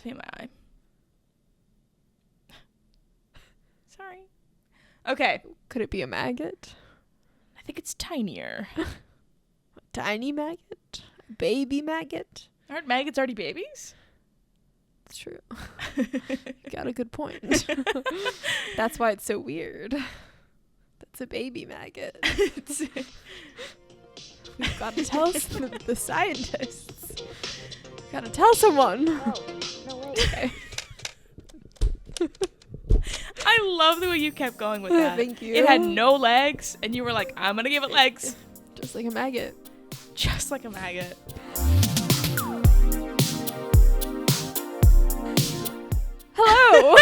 It's made my eye. Sorry. Okay. Could it be a maggot? I think it's tinier. Tiny maggot? Baby maggot? Aren't maggots already babies? It's true. You got a good point. That's why it's so weird. That's a baby maggot. We've got to tell the scientists. Got to tell someone. Oh, no way. Okay. I love the way you kept going with that. Thank you. It had no legs, and you were like, I'm going to give it legs. Just like a maggot. Just like a maggot. Hello.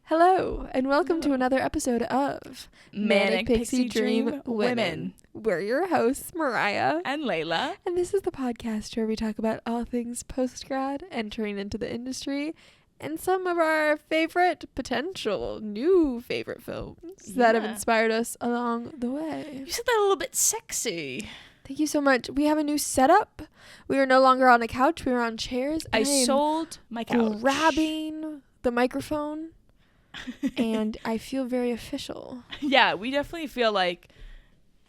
Hello, and welcome to another episode of Manic Pixie Dream Women. We're your hosts, Mariah And Layla. and this is the podcast where we talk about all things post-grad, entering into the industry, and some of our favorite, potential, new favorite films that have inspired us along the way. You said that a little bit sexy. Thank you so much. We have a new setup. We are no longer on a couch. We are on chairs. I sold my couch. Grabbing the microphone, and I feel very official. Yeah, we definitely feel like,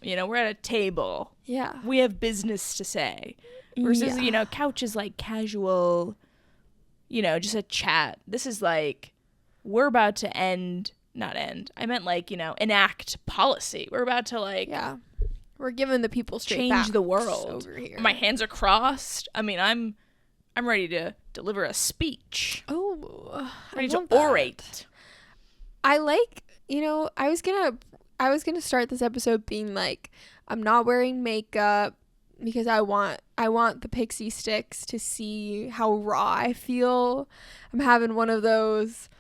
you know, we're at a table. Yeah. We have business to say. Versus, you know, couch is like casual, you know, just a chat. This is like, we're about to not end. I meant like, you know, enact policy. We're about to like. Yeah. We're giving the people straight change the world over here. My hands are crossed. I mean, I'm ready to deliver a speech. Oh, Ready to orate. I like, you know, I was gonna start this episode being like, I'm not wearing makeup because I want the pixie sticks to see how raw I feel. I'm having one of those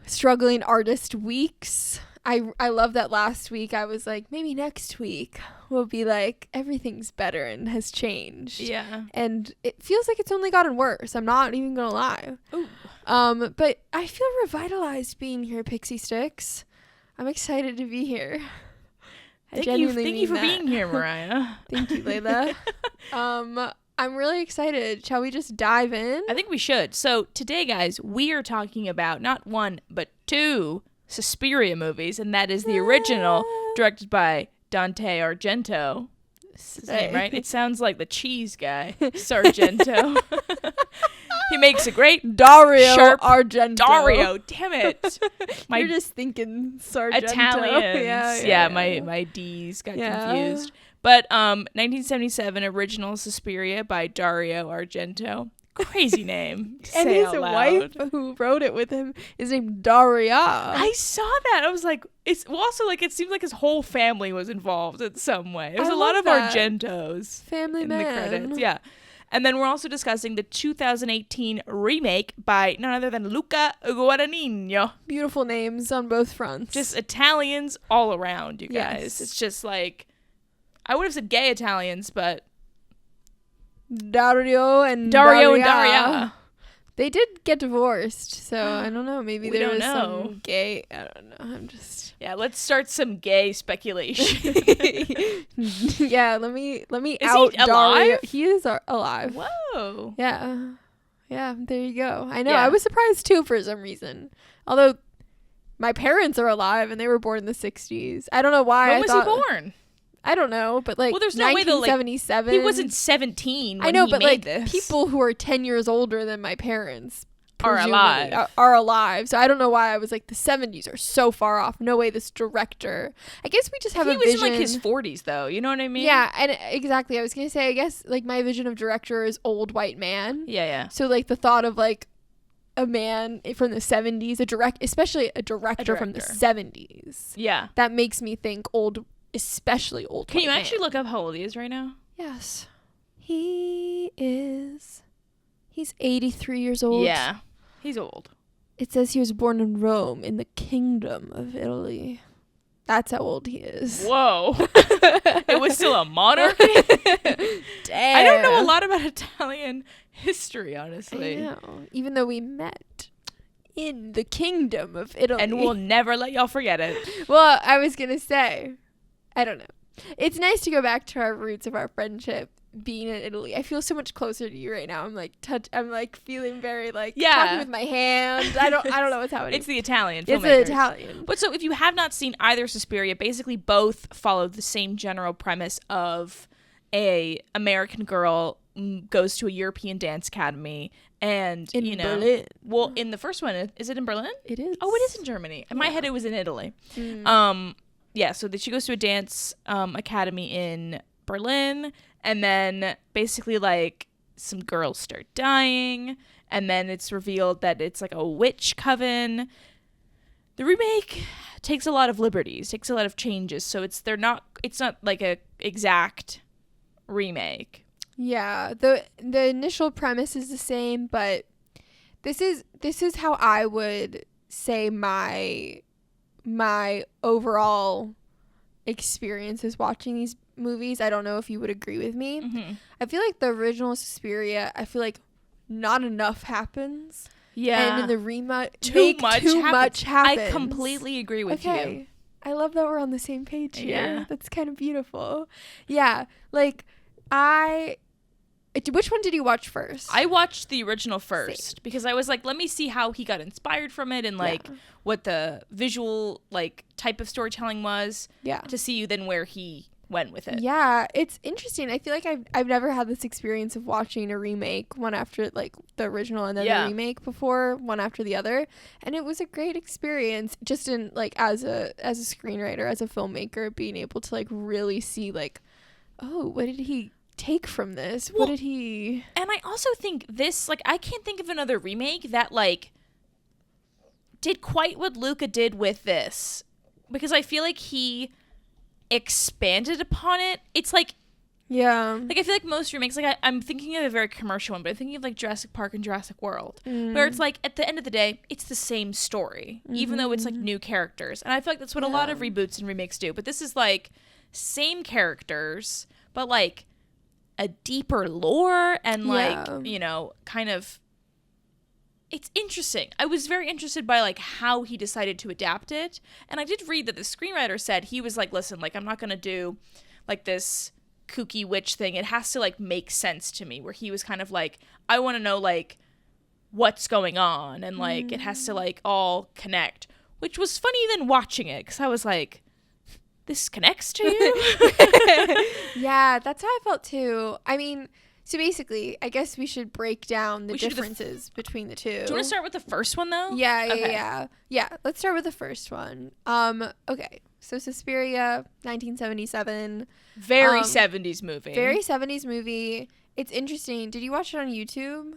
struggling artist weeks. I love that last week I was like, maybe next week will be like everything's better and has changed. Yeah. And it feels like it's only gotten worse. I'm not even gonna lie. Ooh. But I feel revitalized being here, Pixie Sticks. I'm excited to be here. Thank you for being here, Mariah. Thank you, Layla. I'm really excited. Shall we just dive in? I think we should. So today, guys, we are talking about not one, but two Suspiria movies, and that is the original, directed by Dante Argento. That's his name, right? It sounds like the cheese guy, Sargento. He makes a great Dario sharp Argento. Dario, damn it! You're just thinking Sargento. Italians. Yeah, my D's got confused. But 1977 original Suspiria by Dario Argento. Crazy name. And his wife who wrote it with him is named Daria. I saw that. I was like, it seemed like his whole family was involved in some way. There's a lot of Argentos. Family in man. the credits. Yeah. And then we're also discussing the 2018 remake by none other than Luca Guadagnino. Beautiful names on both fronts. Just Italians all around, you guys. Yes. It's just like, I would have said gay Italians, but Dario and Daria. They did get divorced, so I don't know. Maybe there was some gay. I don't know. I'm just. Yeah, let's start some gay speculation. Yeah, let me Is out he alive? Dario. He is alive. Whoa. Yeah. Yeah, there you go. I know. Yeah. I was surprised too for some reason. Although my parents are alive and they were born in the 60s. I don't know why. When was he born? I don't know, but like, well, there's no way that, like, 1977. He wasn't 17 when I know, he but made like this. people who are 10 years older than my parents Are alive. Are alive. So I don't know why I was like, the 70s are so far off. No way this director. I guess we just have a vision. He was in like his 40s though. You know what I mean? Yeah, and exactly. I was going to say, I guess like my vision of director is old white man. Yeah. So like the thought of like a man from the 70s, especially a director from the 70s. Yeah. That makes me think especially old. Can you actually look up how old he is right now? Yes. He's 83 years old. Yeah. He's old. It says he was born in Rome in the Kingdom of Italy. That's how old he is. Whoa. It was still a monarchy? Damn. I don't know a lot about Italian history, honestly. I know. Even though we met in the Kingdom of Italy. And we'll never let y'all forget it. Well, I was going to say, I don't know. It's nice to go back to our roots of our friendship being in Italy. I feel so much closer to you right now. I'm like feeling very like Yeah. talking with my hand. I don't know what's happening. It's the Italian It's filmmakers. the Italian. But so if you have not seen either Suspiria, basically both follow the same general premise of a American girl goes to a European dance academy and In Berlin. Well, in the first one, is it in Berlin? It is. Oh, it is in Germany. In my head, it was in Italy. Yeah, so that she goes to a dance academy in Berlin, and then basically like some girls start dying, and then it's revealed that it's like a witch coven. The remake takes a lot of liberties, takes a lot of changes, so it's not like a exact remake. Yeah, the initial premise is the same, but this is how I would say my overall experiences watching these movies. I don't know if you would agree with me. Mm-hmm. I feel like the original Suspiria, I feel like not enough happens. Yeah. And in the remake, too much happens. happens. I completely agree with you. I love that we're on the same page here. Yeah. That's kind of beautiful. Yeah. Like, which one did you watch first? I watched the original first because I was like, let me see how he got inspired from it and like what the visual like type of storytelling was. Yeah. To see then where he went with it. Yeah, it's interesting. I feel like I've never had this experience of watching a remake one after like the original and then the remake before, one after the other, and it was a great experience just in like as a screenwriter, as a filmmaker, being able to like really see like, oh, what did he take from this? Well, what did he? And I also think this, like, I can't think of another remake that like did quite what Luca did with this, because I feel like he expanded upon it. It's like, like I feel like most remakes, like I'm thinking of a very commercial one, but I'm thinking of like Jurassic Park and Jurassic World, where it's like at the end of the day it's the same story, even though it's like new characters, and I feel like that's what a lot of reboots and remakes do. But this is like same characters but like a deeper lore and like you know, kind of, it's interesting. I was very interested by like how he decided to adapt it. And I did read that the screenwriter said he was like, listen, like I'm not going to do like this kooky witch thing. It has to like make sense to me, where he was kind of like, I want to know like what's going on, and like it has to like all connect, which was funny then watching it, because I was like, this connects to you? Yeah, that's how I felt too. I mean, so basically, I guess we should break down the differences between the two. Do you want to start with the first one, though? Yeah. Let's start with the first one. Okay. So Suspiria, 1977. Very 70s movie. Very 70s movie. It's interesting. Did you watch it on YouTube?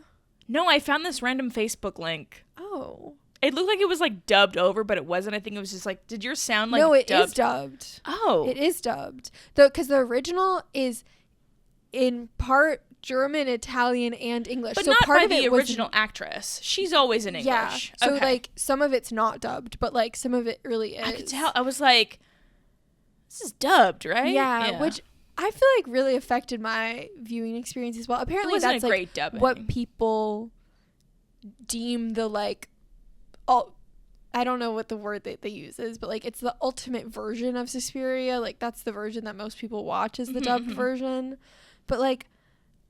No, I found this random Facebook link. Oh. It looked like it was like dubbed over, but it wasn't. I think it was just like, did yours sound like dubbed? No, it dubbed? is dubbed. Oh. It is dubbed. Because the original is in part German, Italian, and English. But so not part by of the it original actress. She's always in English. Yeah. So okay. like some of it's not dubbed, but like some of it really is. I could tell. I was like, this is dubbed, right? Yeah. Which I feel like really affected my viewing experience as well. Apparently that's like great dubbing. What people deem the like, I don't know what the word that they use is, but like it's the ultimate version of Suspiria. Like that's the version that most people watch, is the dubbed version. But like,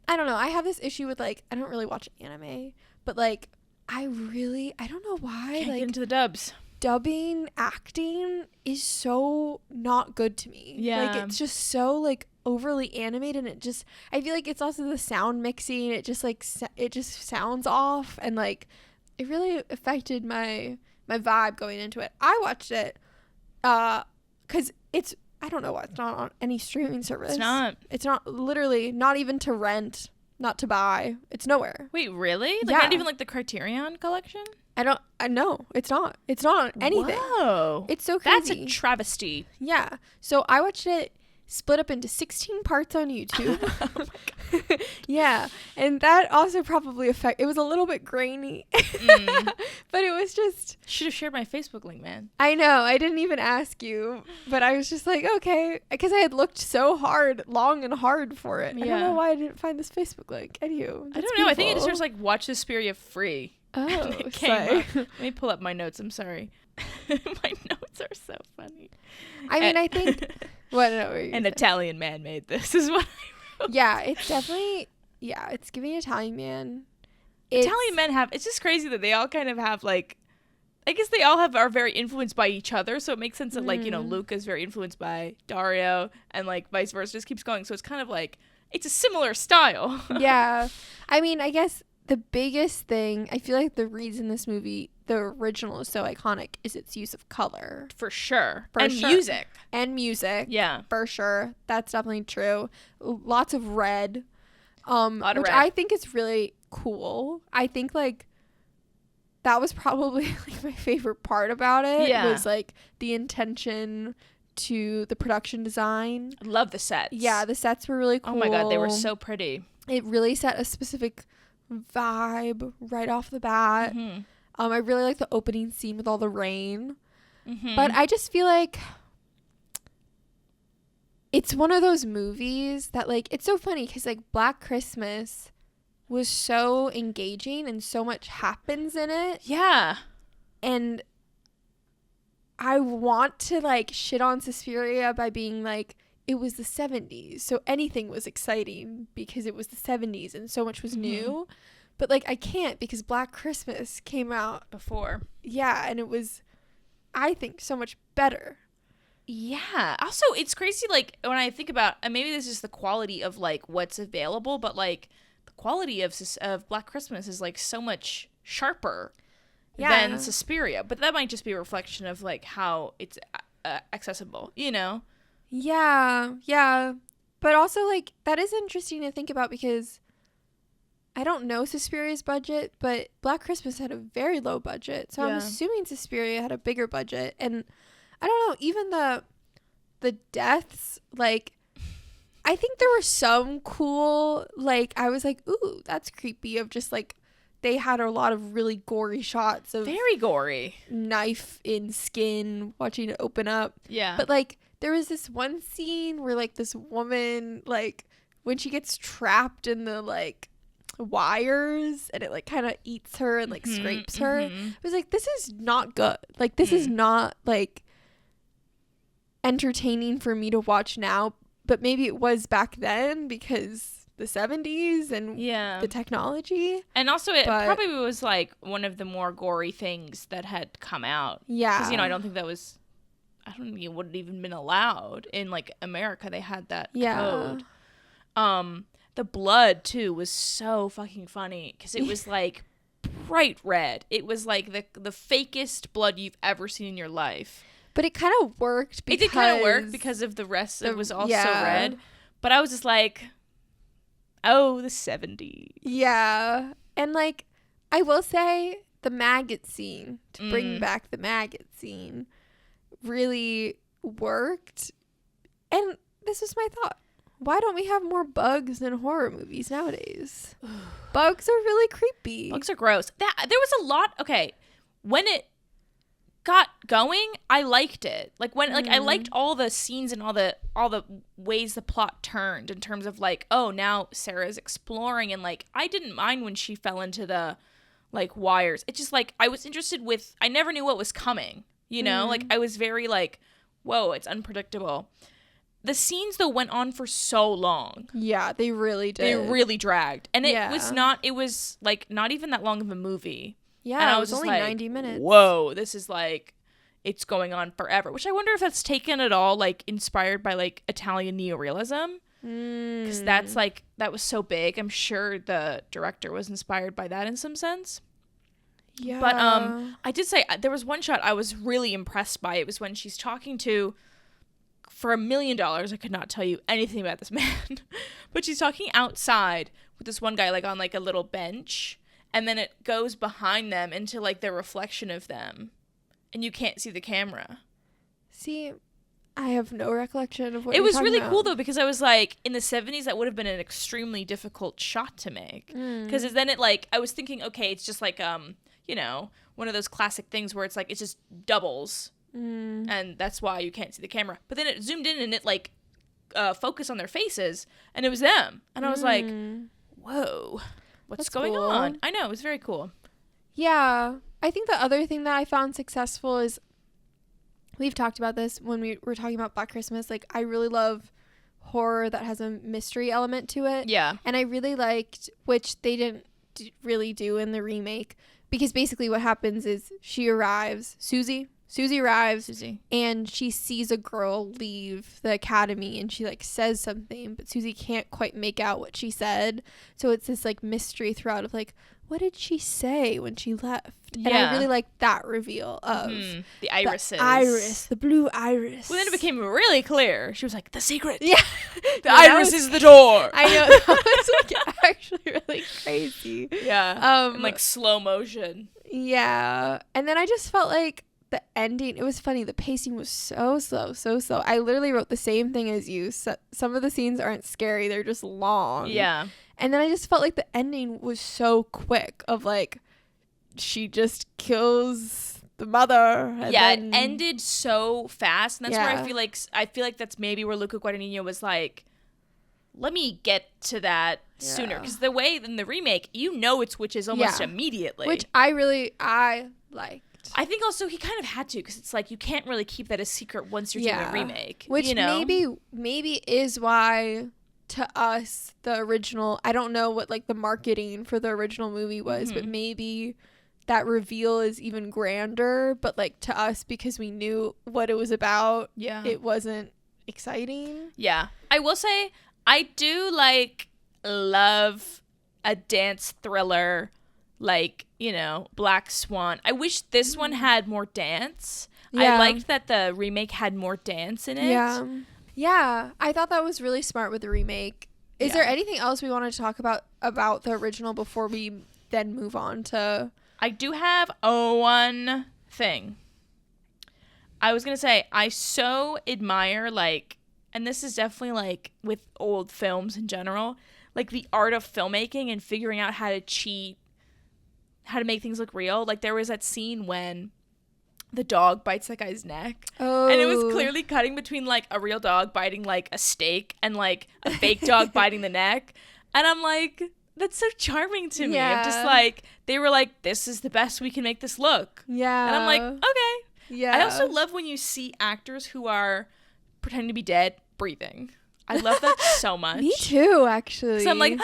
I don't know. I have this issue with like, I don't really watch anime, but like I don't know why. Can't like get into the dubs. Dubbing acting is so not good to me. Yeah. Like it's just so like overly animated, and it just, I feel like it's also the sound mixing. It just like it just sounds off, and like it really affected my vibe going into it. I watched it because it's, I don't know why it's not on any streaming service. It's not literally, not even to rent, not to buy. It's nowhere. Wait, really? Like not even like the Criterion collection? I know it's not on anything. Whoa. It's so crazy. That's a travesty. Yeah. So I watched it split up into 16 parts on YouTube. Oh my God. Yeah. And that also probably it was a little bit grainy. But it was just, should have shared my Facebook link, man. I know. I didn't even ask you, but I was just like, okay, because I had looked so long and hard for it. Yeah. I don't know why I didn't find this Facebook link. I don't know. Beautiful. I think it just was like, watch Suspiria free. Oh, Let me pull up my notes. I'm sorry. My notes are so funny. I mean, I think what? No, an Italian man made this is what Yeah, it's definitely, yeah, it's giving Italian man. Italian men have, it's just crazy that they all kind of have like, I guess they all are very influenced by each other, so it makes sense that like, you know, Luca is very influenced by Dario and like vice versa, just keeps going. So it's kind of like, it's a similar style. Yeah. I mean, I guess the biggest thing, I feel like the reason this movie, the original, is so iconic is its use of color. For sure. For and sure. music. And music. Yeah. For sure. That's definitely true. Lots of red. Lot of which red. I think is really cool. I think like that was probably like my favorite part about it. Yeah. Was like the intention to the production design. I love the sets. Yeah, the sets were really cool. Oh my God, they were so pretty. It really set a specific vibe right off the bat. Mm-hmm. I really like the opening scene with all the rain. Mm-hmm. But I just feel like it's one of those movies that like, it's so funny because like Black Christmas was so engaging and so much happens in it. Yeah. And I want to like shit on Suspiria by being like, it was the 70s, so anything was exciting because it was the 70s and so much was new. But like I can't because Black Christmas came out Before. Yeah, and it was, I think, so much better. Yeah. Also, it's crazy, like, when I think about, and maybe this is the quality of, like, what's available, but, like, the quality of Black Christmas is, like, so much sharper than Suspiria. But that might just be a reflection of, like, how it's accessible, you know? Yeah, yeah. But also, like, that is interesting to think about because I don't know Suspiria's budget, but Black Christmas had a very low budget. So I'm assuming Suspiria had a bigger budget. And I don't know, even the deaths, like, I think there were some cool, like, I was like, ooh, that's creepy, of just, like, they had a lot of really gory shots of very gory knife in skin, watching it open up. Yeah. But, like, there was this one scene where, like, this woman, like, when she gets trapped in the, like, wires and it, like, kind of eats her and, like, scrapes her. I was like, this is not good. Like, this is not, like, entertaining for me to watch now, but maybe it was back then because the 70s and the technology. And also it probably was like one of the more gory things that had come out. Yeah. Because, you know, I don't think it would have even been allowed in, like, America. They had that code. The blood too was so fucking funny because it was like bright red. It was like the fakest blood you've ever seen in your life. But it kind of worked because... It did kind of work because of the rest. It was also red. But I was just like, oh, the 70s. Yeah. And, like, I will say the maggot scene, to bring back the maggot scene, really worked. And this was my thought. Why don't we have more bugs in horror movies nowadays? Bugs are really creepy. Bugs are gross. There was a lot... Okay, when it got going, I liked it. Like, when like I liked all the scenes and all the ways the plot turned in terms of, like, oh, now Sarah's exploring, and, like, I didn't mind when she fell into the, like, wires. It's just, like, I was interested with... I never knew what was coming, you know? Like, I was very, like, whoa, it's unpredictable. The scenes, though, went on for so long. Yeah, they really did. They really dragged. And it was, like, not even that long of a movie. Yeah, and I it was was only like, 90 minutes. Whoa, this is, like, it's going on forever. Which I wonder if that's taken at all, like, inspired by, like, Italian neorealism. Because that's, like, that was so big. I'm sure the director was inspired by that in some sense. Yeah. But I did say, there was one shot I was really impressed by. It was when she's talking to... For $1 million, I could not tell you anything about this man. But she's talking outside with this one guy, like, on, like, a little bench. And then it goes behind them into, like, the reflection of them. And you can't see the camera. See, I have no recollection of what it you're was talking really about. cool, though, because I was like, in the 70s, that would have been an extremely difficult shot to make. Because then it, like, I was thinking, okay, it's just like, you know, one of those classic things where it's like, it's just doubles. And that's why you can't see the camera. But then it zoomed in and it, like, focused on their faces, and it was them. And I was like, whoa, what's That's going cool. on? I know, it was very cool. Yeah. I think the other thing that I found successful is, we've talked about this when we were talking about Black Christmas, like, I really love horror that has a mystery element to it. Yeah. And I really liked, which they didn't really do in the remake, because basically what happens is Susie arrives, and she sees a girl leave the academy, and she like says something, but Susie can't quite make out what she said. So it's this like mystery throughout of like, what did she say when she left? And I really liked that reveal of the irises. The blue iris. Well, then it became really clear. She was like, the secret. Yeah. The iris is the door. I know. That was like actually really crazy. Yeah. In like slow motion. Yeah. And then I just felt like the ending, it was funny. The pacing was so slow. I literally wrote the same thing as you. So, some of the scenes aren't scary. They're just long. Yeah. And then I just felt like the ending was so quick of like, she just kills the mother. Yeah, it ended so fast. And that's where I feel like that's maybe where Luca Guadagnino was like, let me get to that sooner. Because the way in the remake, it's witches almost immediately. Which I liked. I think also he kind of had to, because it's like you can't really keep that a secret once you're doing a remake. Which maybe is why, to us, the original, I don't know what like the marketing for the original movie was, but maybe that reveal is even grander. But like to us, because we knew what it was about, it wasn't exciting. Yeah. I will say I do love a dance thriller, like, Black Swan. I wish this one had more dance. I liked that the remake had more dance in it. Yeah, I thought that was really smart with the remake. Is there anything else we want to talk about the original before we then move on to... I do have one thing. I was going to say, I so admire, and this is definitely, with old films in general, the art of filmmaking and figuring out how to cheat, how to make things look real. There was that scene when the dog bites that guy's neck. Oh. And it was clearly cutting between, a real dog biting, a steak and, a fake dog biting the neck. And I'm like, that's so charming to me. I'm just they were like, this is the best we can make this look. Yeah. And I'm like, okay. Yeah. I also love when you see actors who are pretending to be dead breathing. I love that so much. Me too, actually. So I'm like,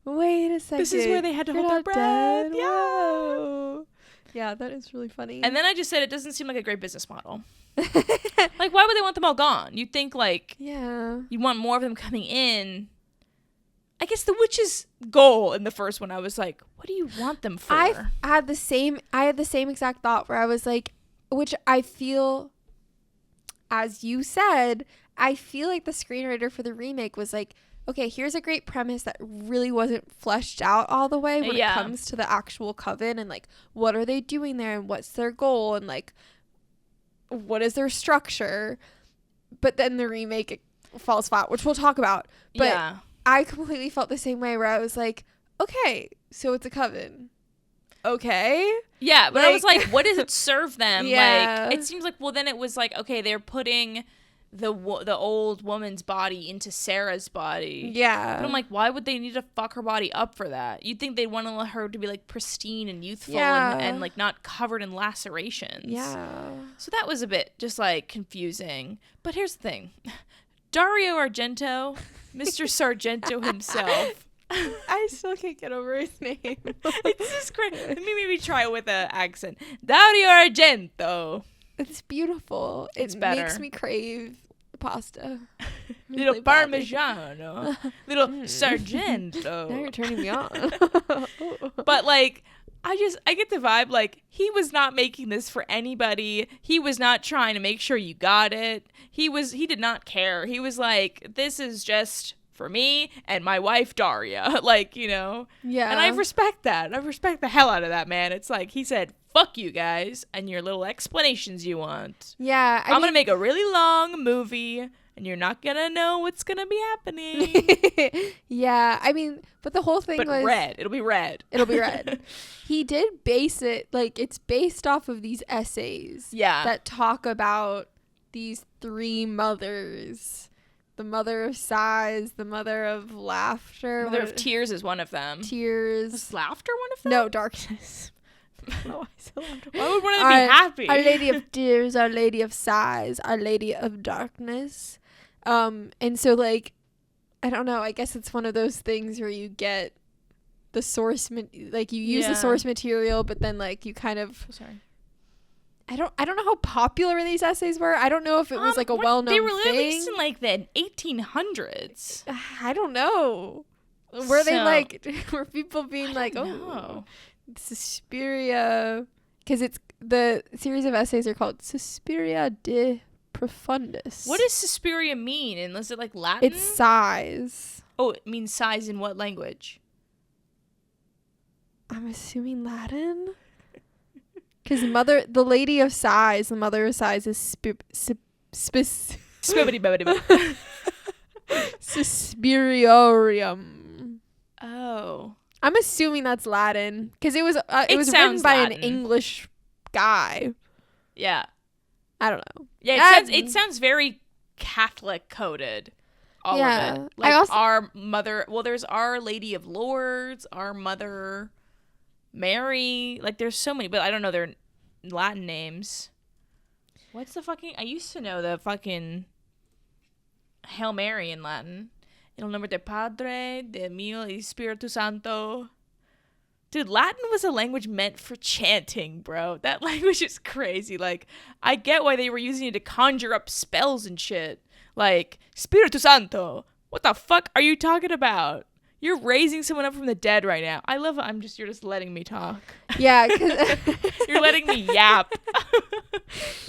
wait a second. This is where they had to hold their breath. Dead. Yeah. Whoa. Yeah, that is really funny. And then I just said it doesn't seem like a great business model. Why would they want them all gone? You'd think you want more of them coming in. I guess the witch's goal in the first one, I was like, what do you want them for? I had the same exact thought where I was like, which I feel, as you said, I feel like the screenwriter for the remake was like, okay, here's a great premise that really wasn't fleshed out all the way when it comes to the actual coven, and what are they doing there, and what's their goal, and what is their structure. But then the remake, it falls flat, which we'll talk about. But I completely felt the same way, where I was like, okay, so it's a coven. Okay. Yeah, but I was like, what does it serve them? Yeah. It seems then it was okay, they're putting the old woman's body into Sarah's body. Yeah. But I'm like, why would they need to fuck her body up for that? You'd think they'd want to let her to be pristine and youthful and not covered in lacerations. Yeah. So that was a bit just confusing. But here's the thing. Dario Argento, Mr. Sargento himself. I still can't get over his name. It's just great. Let me maybe try it with an accent. Dario Argento. It's beautiful. It makes me crave pasta. Little Parmigiano. Little Sargento. Now you're turning me on. But I get the vibe he was not making this for anybody. He was not trying to make sure you got it. He did not care. He was like, this is just for me and my wife Daria. Yeah. And I respect that. I respect the hell out of that, man. It's he said, fuck you guys and your little explanations you want. Yeah. I'm going to make a really long movie and you're not going to know what's going to be happening. Yeah. I mean, but the whole thing was... red. It'll be red. It'll be red. He did base it, it's based off of these essays. Yeah. That talk about these three mothers. The mother of sighs, the mother of laughter. Mother of tears is one of them. Tears. Was laughter one of them? No, darkness. Why would one of them be happy? Our Lady of Tears, Our Lady of Sighs, Our Lady of Darkness. And so I don't know. I guess it's one of those things where you get the source, like you use the source material, but then like you kind of. Sorry. I don't know how popular these essays were. I don't know if it was like a well-known thing. They were released in like the 1800s. I don't know. Were they like? Were people being like, "Oh, Suspiria"? Because it's the series of essays are called Suspiria de Profundis. What does Suspiria mean? And is it like Latin? It's sighs. Oh, it means sighs in what language? I'm assuming Latin. Because the lady of sighs, the mother of sighs is Suspiriorium. Oh. I'm assuming that's Latin because it was written by Latin. An English guy. Yeah. I don't know. Yeah, it sounds very Catholic coded. All of it. Like our mother. Well, there's Our Lady of Lourdes, Our Mother Mary. Like there's so many, but I don't know their Latin names. What's the fucking? I used to know the fucking Hail Mary in Latin. El nombre de Padre, de mio y Spiritu Santo. Dude, Latin was a language meant for chanting, bro. That language is crazy. Like, I get why they were using it to conjure up spells and shit. Like, Spiritu Santo. What the fuck are you talking about? You're raising someone up from the dead right now. I love it. You're just letting me talk. Yeah. 'Cause you're letting me yap.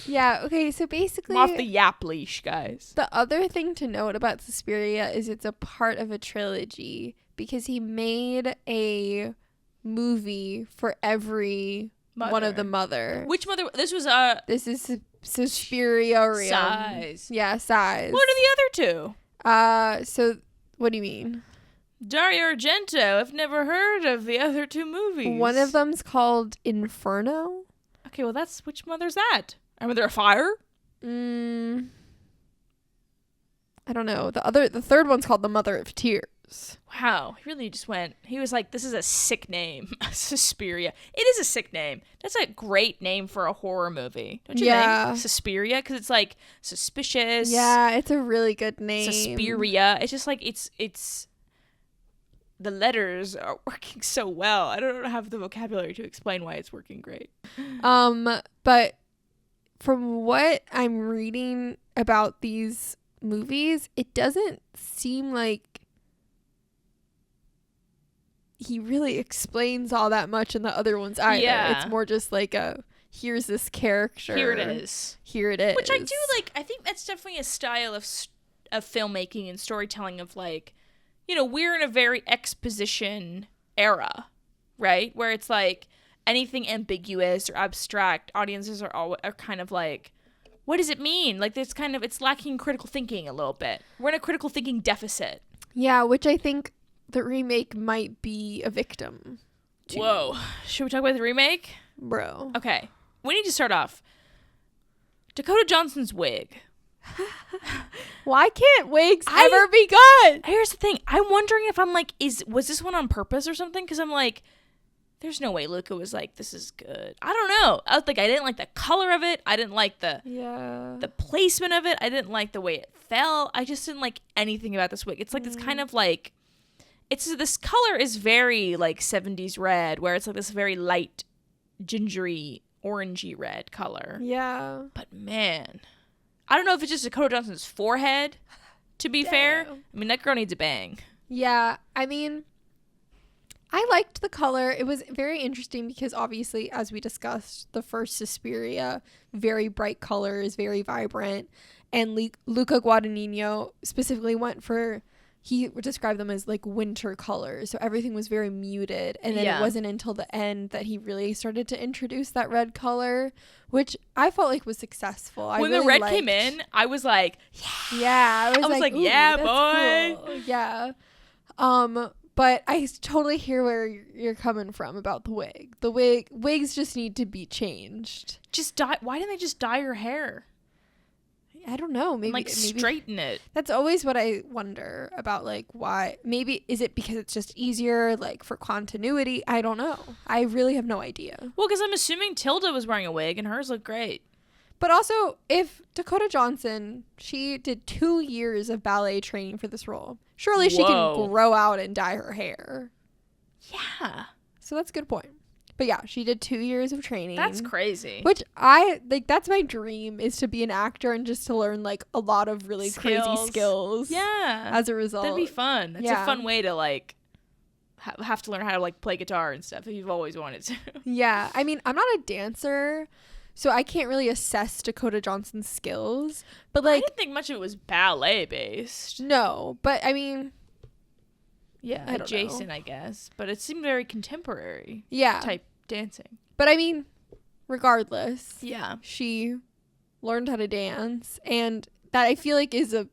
Yeah, okay, so basically... I'm off the yap leash, guys. The other thing to note about Suspiria is it's a part of a trilogy because he made a movie for every one of the mother. Which mother? This was This is Suspiriorium. Sighs. Yeah, Sighs. What are the other two? So what do you mean? Dario Argento. I've never heard of the other two movies. One of them's called Inferno. Okay, well that's which mother's that? Are there a fire? I don't know. The third one's called The Mother of Tears. Wow, he really just went. He was like, "This is a sick name, Suspiria." It is a sick name. That's a great name for a horror movie, don't you think? Suspiria, because it's like suspicious. Yeah, it's a really good name. Suspiria. It's just like it's. The letters are working so well. I don't have the vocabulary to explain why it's working great. But from what I'm reading about these movies, it doesn't seem like he really explains all that much in the other ones either. Yeah. It's more just like here's this character. Here it is. Here it is. Which I do like. I think that's definitely a style of filmmaking and storytelling of like, you know, we're in a very exposition era, right? Where it's like anything ambiguous or abstract, audiences are kind of like, what does it mean? Like it's lacking critical thinking a little bit. We're in a critical thinking deficit. Yeah, which I think the remake might be a victim to. Whoa. Should we talk about the remake? Bro. Okay. We need to start off. Dakota Johnson's wig. Why can't wigs ever be good? Here's the thing. I'm wondering if I'm like, was this one on purpose or something? Because I'm like, there's no way Luca was like, this is good. I don't know. I didn't like the color of it. I didn't like the placement of it. I didn't like the way it fell. I just didn't like anything about this wig. It's like this kind of like, this color is very like 70s red, where it's like this very light, gingery, orangey red color. Yeah. But man, I don't know if it's just Dakota Johnson's forehead, to be fair. I mean, that girl needs a bang. Yeah, I mean, I liked the color. It was very interesting because obviously, as we discussed, the first Suspiria, very bright colors, very vibrant. And Luca Guadagnino specifically went for, he described them as like winter colors. So everything was very muted. And then it wasn't until the end that he really started to introduce that red color, which I felt like was successful. When the red came in, I was like, yeah. I was like yeah, boy. Cool. Yeah. But I totally hear where you're coming from about the wig. Wigs just need to be changed. Just dye. Why didn't they just dye her hair? I don't know. Maybe straighten it. That's always what I wonder about. Like, why? Maybe is it because it's just easier, like for continuity? I don't know. I really have no idea. Well, because I'm assuming Tilda was wearing a wig and hers looked great. But also, if Dakota Johnson, she did 2 years of ballet training for this role, surely she can grow out and dye her hair. Yeah. So that's a good point. But yeah, she did 2 years of training. That's crazy. Which I, like, that's my dream, is to be an actor and just to learn, like, a lot of really crazy skills. Yeah. As a result. That'd be fun. That's a fun way to, like, have to learn how to, like, play guitar and stuff if you've always wanted to. Yeah. I mean, I'm not a dancer, so I can't really assess Dakota Johnson's skills. But, like, I didn't think much of it was ballet based. No. But, I mean... Yeah, adjacent, I guess. But it seemed very contemporary type dancing. But, I mean, regardless. Yeah. She learned how to dance. And that, I feel like, is a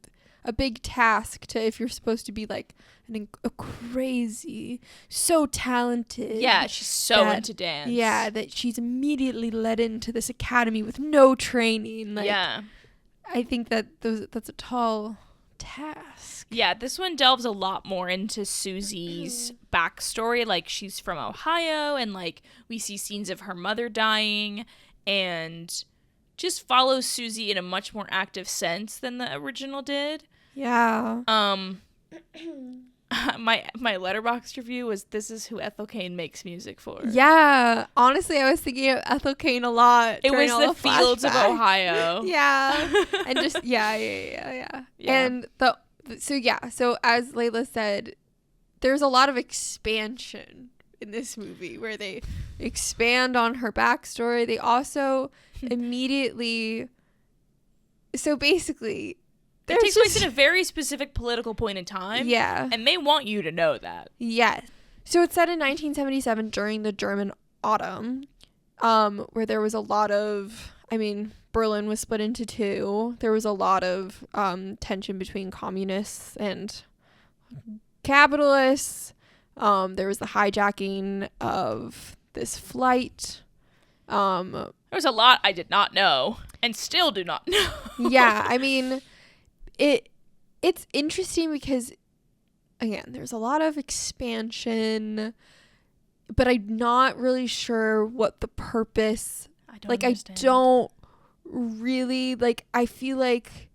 big task to, if you're supposed to be, like, a crazy, so talented. Yeah, she's so into dance. Yeah, that she's immediately led into this academy with no training. Like, yeah. I think that's a tall task. Yeah, this one delves a lot more into Susie's backstory. Like, she's from Ohio, and, like, we see scenes of her mother dying, and just follows Susie in a much more active sense than the original did. Yeah. My Letterboxd review was, "This is who Ethel Cain makes music for." Yeah, honestly, I was thinking of Ethel Cain a lot. It was the fields of Ohio. Yeah, and just yeah. And so as Layla said, there's a lot of expansion in this movie where they expand on her backstory. They also immediately, so basically. It takes place at a very specific political point in time. Yeah. And they want you to know that. Yes. So it's set in 1977 during the German Autumn, where there was a lot of, I mean, Berlin was split into two. There was a lot of tension between communists and capitalists. There was the hijacking of this flight. There was a lot I did not know and still do not know. Yeah, I mean... It's interesting because, again, there's a lot of expansion, but I'm not really sure what the purpose. I don't really, like, I feel like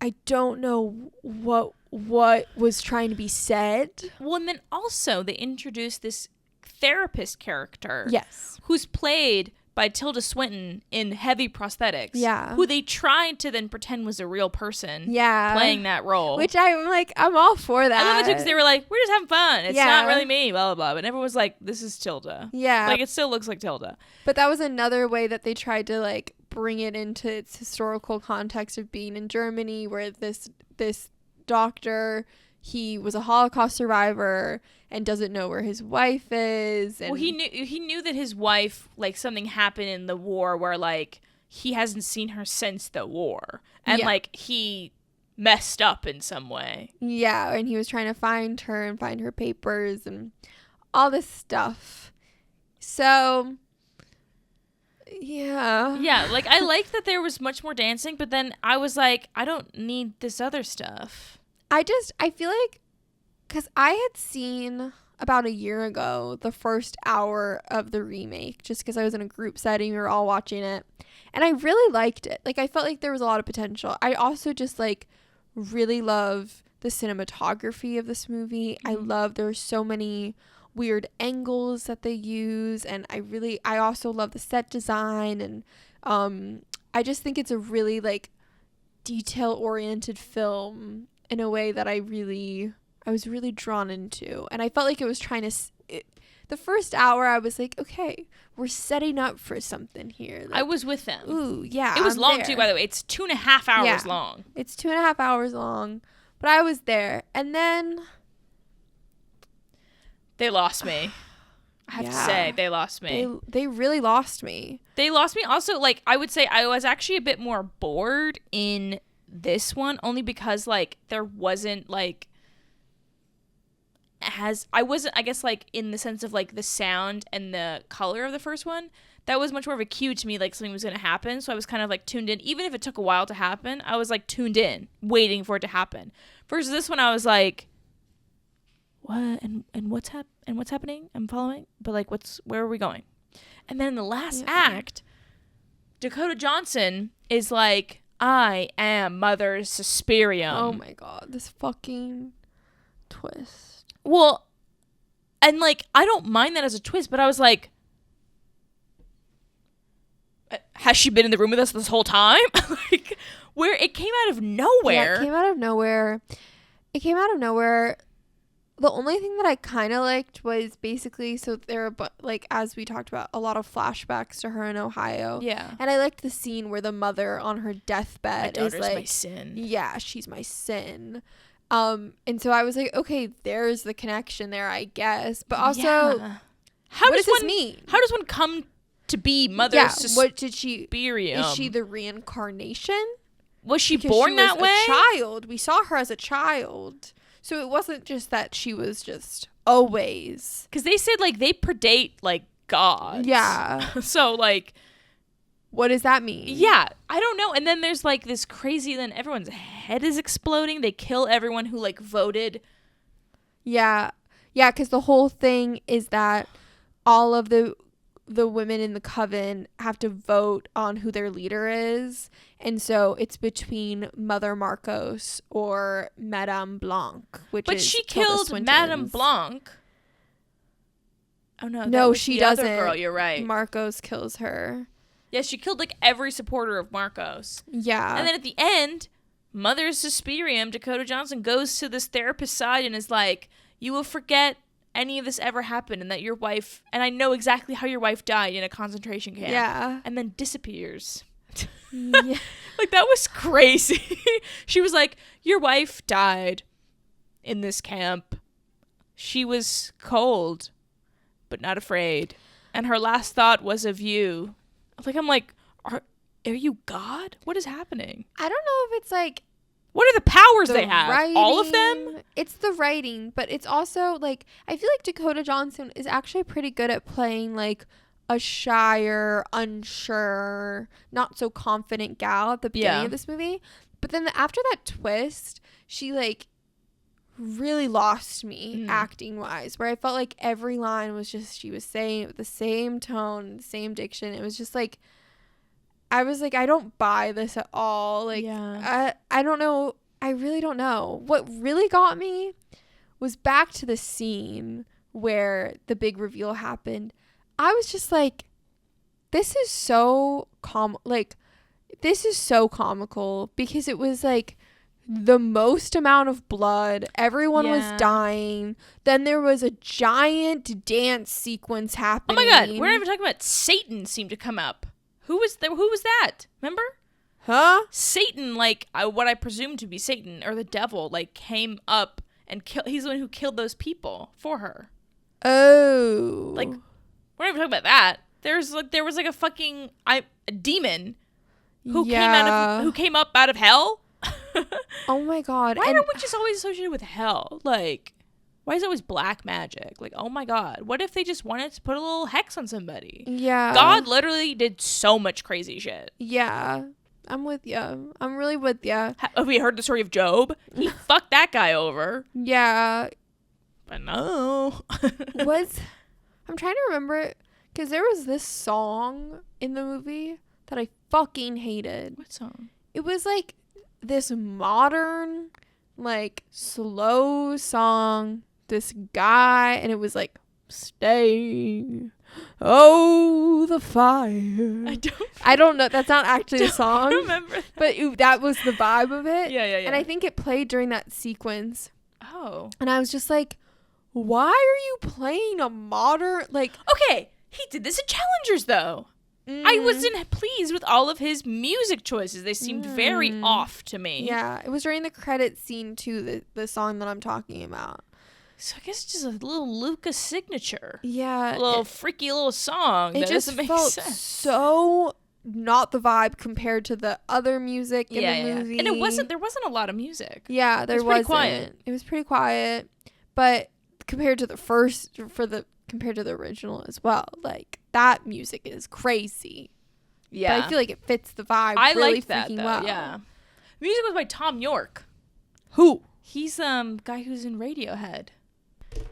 I don't know what was trying to be said. Well, and then also they introduced this therapist character. Yes. Who's played by Tilda Swinton in heavy prosthetics. Yeah. Who they tried to then pretend was a real person. Yeah. Playing that role. Which I'm like, I'm all for that. I love it too because they were like, we're just having fun. It's not really me, blah, blah, blah. But everyone was like, this is Tilda. Yeah. Like, it still looks like Tilda. But that was another way that they tried to, like, bring it into its historical context of being in Germany, where this doctor, he was a Holocaust survivor and doesn't know where his wife is. And well, he knew that his wife, like, something happened in the war where, like, he hasn't seen her since the war. And, like, he messed up in some way. Yeah, and he was trying to find her and find her papers and all this stuff. So, yeah. Yeah, like, I liked that there was much more dancing, but then I was like, I don't need this other stuff. I feel like, because I had seen about a year ago the first hour of the remake, just because I was in a group setting, we were all watching it, and I really liked it. Like, I felt like there was a lot of potential. I also just, like, really love the cinematography of this movie. I love there's so many weird angles that they use, and I also love the set design, and I just think it's a really, like, detail-oriented film in a way that I was really drawn into. And I felt like it was trying to... the first hour, I was like, okay, we're setting up for something here. Like, I was with them. Ooh, yeah. It was long, too, by the way. It's 2.5 hours long. It's 2.5 hours long. But I was there. And then... They lost me. I have to say, they lost me. They really lost me. They lost me. Also, like, I would say I was actually a bit more bored in this one, only because, like, there wasn't, like, I guess, like, in the sense of, like, the sound and the color of the first one, that was much more of a cue to me, like, something was going to happen. So I was kind of, like, tuned in. Even if it took a while to happen, I was, like, tuned in, waiting for it to happen. Versus this one, I was like, what? And what's happening? I'm following. But, like, where are we going? And then in the last act, Dakota Johnson is like, I am Mother Suspirium. Oh my god, this fucking twist. Well, and like, I don't mind that as a twist, but I was like, has she been in the room with us this whole time? Like, where it came out of nowhere. Yeah, it came out of nowhere. The only thing that I kind of liked was basically, so there are, like, as we talked about, a lot of flashbacks to her in Ohio. Yeah. And I liked the scene where the mother on her deathbed is like, my sin. Yeah, she's my sin. And so I was like, okay, there's the connection there, I guess. But also, how what does this one mean? How does one come to be Mother Suspirium? What did she? Is she the reincarnation? Was she Because born she that was way? A child. We saw her as a child. So it wasn't just that she was just always. Because they said, like, they predate, like, gods. Yeah. So, like, what does that mean? Yeah, I don't know. And then there's, like, this crazy, then everyone's head is exploding. They kill everyone who, like, voted. Yeah. Yeah, because the whole thing is that all of the women in the coven have to vote on who their leader is. And so it's between Mother Marcos or Madame Blanc, which but is she Tilda killed Swinton's. Madame Blanc. Oh, no. No, she doesn't. Other girl, you're right. Marcos kills her. Yeah, she killed, like, every supporter of Marcos. Yeah. And then at the end, Mother Suspirium, Dakota Johnson, goes to this therapist's side and is like, you will forget any of this ever happened and that your wife, and I know exactly how your wife died in a concentration camp. Yeah. And then disappears. Yeah. Like, that was crazy. She was like, your wife died in this camp. She was cold, but not afraid. And her last thought was of you. Like, I'm like, are you God? What is happening? I don't know if it's like what are the powers the they have? writing, all of them? It's the writing, but it's also like I feel like Dakota Johnson is actually pretty good at playing like a shyer, unsure, not so confident gal at the beginning of this movie. But then after that twist, she like really lost me acting wise, where I felt like every line was just she was saying it with the same tone, the same diction. It was just like I was like, I don't buy this at all. Like, I don't know. I really don't know. What really got me was back to the scene where the big reveal happened. I was just like, this is so this is so comical because it was like the most amount of blood. Everyone was dying. Then there was a giant dance sequence happening. Oh my God. We're not even talking about Satan seemed to come up. Who was that? Remember? Huh? Satan, like, what I presume to be Satan, or the devil, like, came up and killed. He's the one who killed those people for her. Oh. Like, we're not even talking about that. There was like a fucking a demon who came up out of hell. Oh my God. Why are witches always associated with hell? Like, why is it always black magic? Like, oh my God, what if they just wanted to put a little hex on somebody? Yeah. God literally did so much crazy shit. Yeah. I'm with you. I'm really with you. Have we heard the story of Job? He fucked that guy over. Yeah. But no. I'm trying to remember, because there was this song in the movie that I fucking hated. What song? It was like this modern, like, slow song. This guy, and it was like, stay. Oh, the fire. I don't know. That's not actually a song. I remember that. But that was the vibe of it. Yeah. And I think it played during that sequence. Oh. And I was just like, why are you playing a modern, like... Okay, he did this at Challengers, though. I wasn't pleased with all of his music choices. They seemed very off to me. Yeah, it was during the credits scene, too, the song that I'm talking about. So I guess it's just a little Luca signature. Yeah. A little freaky little song. It just felt so not the vibe compared to the other music in the movie. And there wasn't a lot of music. Yeah, there wasn't. Quiet. It was pretty quiet. But compared to compared to the original as well, like, that music is crazy. Yeah. But I feel like it fits the vibe liked that, freaking though. well. Yeah. Music was by Tom York. Who? He's guy who's in Radiohead.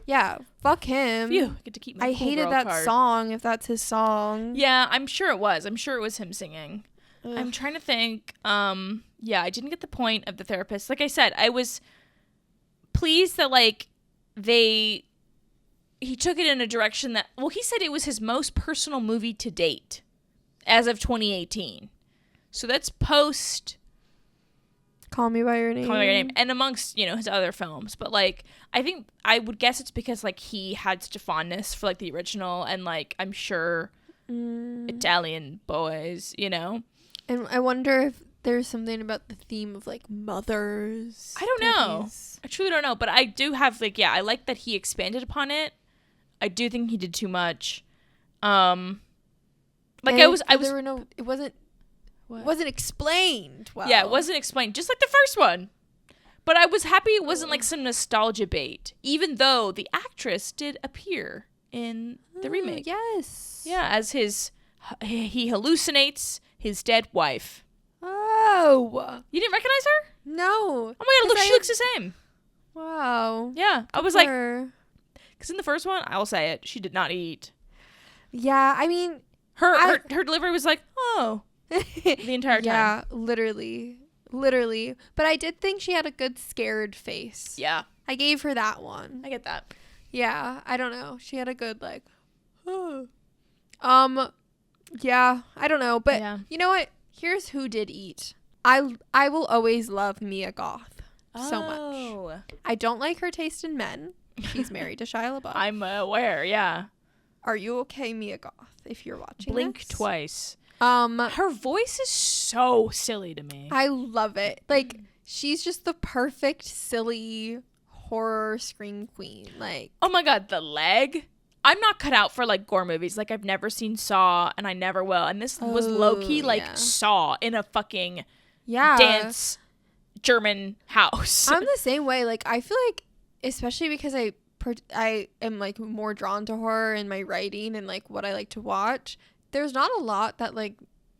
Yeah, fuck him. Phew, I get to keep my I cool hated girl that card. song, if that's his song. Yeah, I'm sure it was. I'm sure it was him singing. Ugh. I'm trying to think. Yeah, I didn't get the point of the therapist. Like I said, I was pleased that like he took it in a direction that, well, he said it was his most personal movie to date as of 2018. So that's post Call Me By Your Name. Call Me By Your Name, and amongst, his other films. But like, I think I would guess it's because like he had such a fondness for like the original, and like I'm sure Italian boys, And I wonder if there's something about the theme of like mothers. I don't know. I truly don't know. But I do have like, I like that he expanded upon it. I do think he did too much. Like it wasn't explained well. Yeah, it wasn't explained, just like the first one. But I was happy it wasn't like some nostalgia bait, even though the actress did appear in the remake. Yes. Yeah, as he hallucinates his dead wife. Oh. You didn't recognize her? No. Oh my god, she looks the same. Wow. Yeah, I was like, because in the first one, I'll say it, she did not eat. Yeah, I mean, her delivery was like, oh, the entire time. Yeah, literally. But I did think she had a good scared face. Yeah. I gave her that one. I get that. Yeah, I don't know. She had a good like, yeah, I don't know. But you know what? Here's who did eat. I will always love Mia Goth so much. I don't like her taste in men. She's married to Shia LaBeouf. I'm aware, yeah. Are you okay, Mia Goth, if you're watching Blink this? twice. Her voice is so silly to me. I love it. Like, she's just the perfect silly horror scream queen. Like, oh my god, the leg. I'm not cut out for like gore movies. Like, I've never seen Saw, and I never will. And this was low-key like Saw in a fucking dance German house. I'm the same way. Like, I feel like, especially because I am like more drawn to horror in my writing and like what I like to watch, there's not a lot that like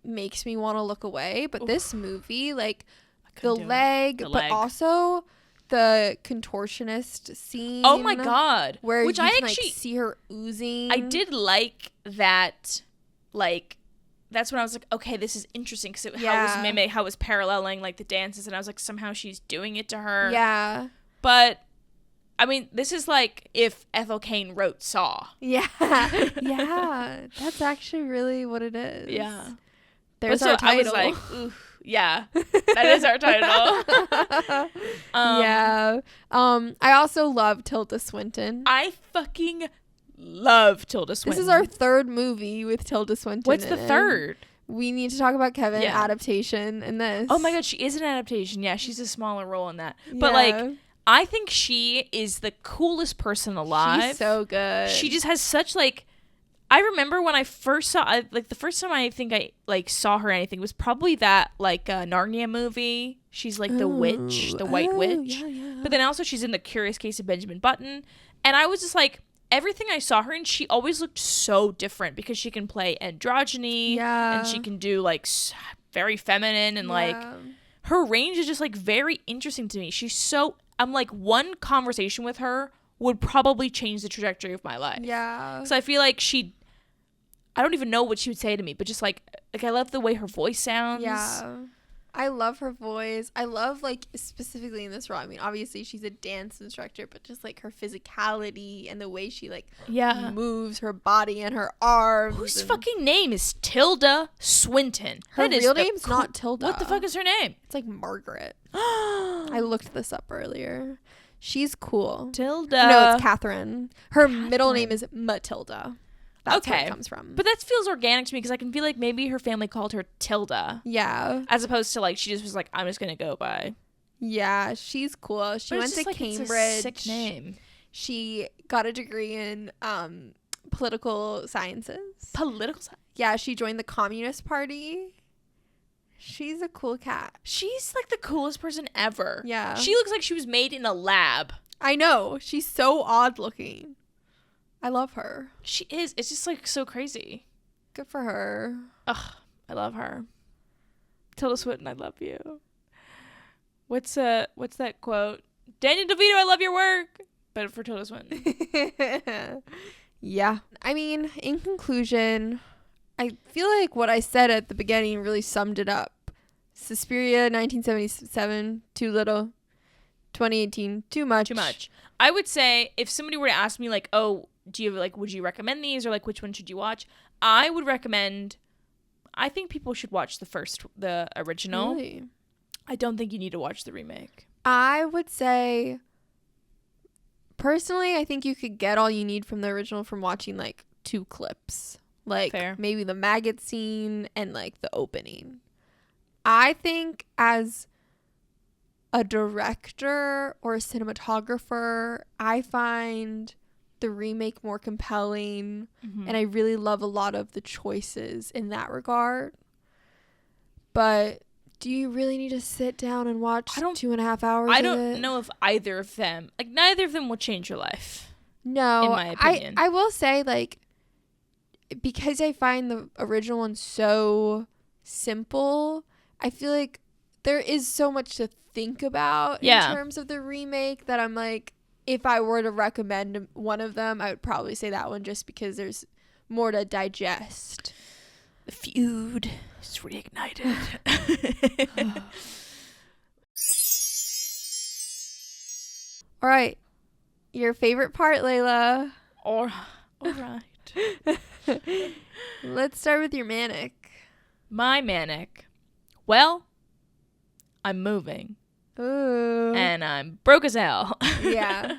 makes me want to look away. But this movie, like the leg, but also the contortionist scene. Oh my god! Where which you I can, actually like, see her oozing. I did like that. Like, that's when I was like, okay, this is interesting because how it was paralleling like the dances, and I was like, somehow she's doing it to her. Yeah, but I mean, this is like if Ethel Cain wrote Saw. Yeah, yeah, that's actually really what it is. Yeah, there's our title. I was like, ooh. Yeah, that is our title. Yeah. I also love Tilda Swinton. I fucking love Tilda Swinton. This is our third movie with Tilda Swinton. What's the third? We need to talk about Kevin adaptation in this. Oh my god, she is an adaptation. Yeah, she's a smaller role in that. But like, I think she is the coolest person alive. She's so good. She just has such like. I remember when I first saw, like, the first time I think I, like, saw her or anything was probably that, like, Narnia movie. She's, like, the witch, the white witch. Yeah, yeah. But then also she's in The Curious Case of Benjamin Button. And I was just, like, everything I saw her in, she always looked so different because she can play androgyny. Yeah. And she can do, like, very feminine. And, like, her range is just, like, very interesting to me. She's so, I'm, like, one conversation with her would probably change the trajectory of my life. Yeah. So I feel like I don't even know what she would say to me, but just like I love the way her voice sounds. Yeah. I love her voice. I love, like, specifically in this role. I mean, obviously she's a dance instructor, but just like her physicality and the way she like moves her body and her arms. Whose fucking name is Tilda Swinton? Her real name's not Tilda. What the fuck is her name? It's like Margaret. I looked this up earlier. She's cool. Tilda. No, it's Catherine. Her middle name is Matilda. That's where it comes from. But that feels organic to me because I can feel like maybe her family called her Tilda. Yeah. As opposed to like she just was like, I'm just gonna go by. Yeah, she's cool. She went to Cambridge. It's a sick name. She got a degree in political sciences. Political science? Yeah, she joined the Communist Party. She's a cool cat. She's like the coolest person ever. Yeah. She looks like she was made in a lab. I know. She's so odd looking. I love her. She is. It's just like so crazy. Good for her. Ugh, I love her. Tilda Swinton, I love you. What's that quote? Daniel DeVito, I love your work. But for Tilda Swinton. Yeah. I mean, in conclusion, I feel like what I said at the beginning really summed it up. Suspiria 1977, too little. 2018, too much. Too much. I would say if somebody were to ask me like, oh, do you like, would you recommend these, or like which one should you watch? I would recommend, I think people should watch the original. Really? I don't think you need to watch the remake. I would say, personally, I think you could get all you need from the original from watching like 2 clips. Like Fair. Maybe the maggot scene and like the opening. I think as a director or a cinematographer, I find the remake more compelling, and I really love a lot of the choices in that regard. But do you really need to sit down and watch 2.5 hours I of don't it? know if either of them, like neither of them will change your life. No, in my opinion. I will say, like, because I find the original one so simple, I feel like there is so much to think about in terms of the remake that I'm like, if I were to recommend one of them, I would probably say that one, just because there's more to digest. The feud is reignited. All right. Your favorite part, Layla. All right. Let's start with your manic. My manic. Well, I'm moving. Ooh. And I'm broke as hell. Yeah.